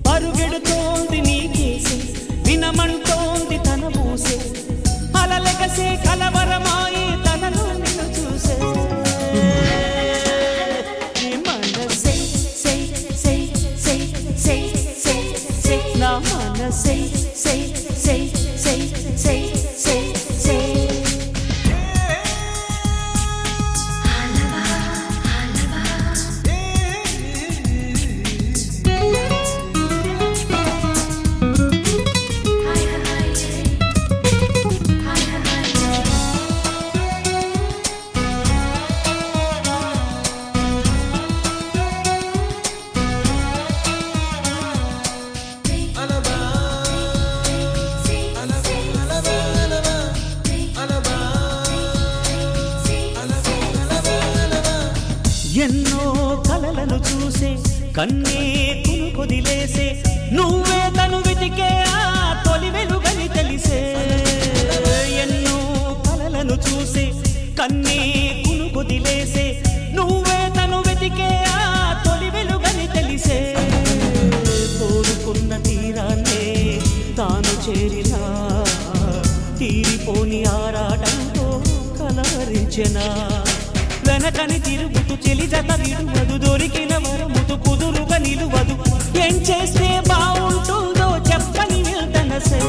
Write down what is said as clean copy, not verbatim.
పరుగెడుతోంది నీకేసే వినమంటోంది తన మూసే అలలెగసే కలవరమాయి తనలో నిన్ను చూసే మనసే సే సే సే సే సే సే నా మనసే సే సే సే సే సే సే ఎన్నో కలలను చూసే కన్నే కునుకొదిలేసే నువ్వే తను వెతికే ఆ తొలి వెలుగని తెలిసే ఎన్నో కలలను చూసే కన్నే కునుకొదిలేసే నువ్వే తను వెతికే ఆ తొలి వెలుగని తెలిసే కోరుకున్న తీరాన్నే తాను చేరినా తీరిపోని ఆరాటంతో కలవరించెనా వెనకని తిరుగుతూ చెలి జత విడువదు దొరికిన వరముతు కుదురుగా నిలువదు ఏం చేస్తే బాగుంటుందో చెప్పని వెళ్తనసే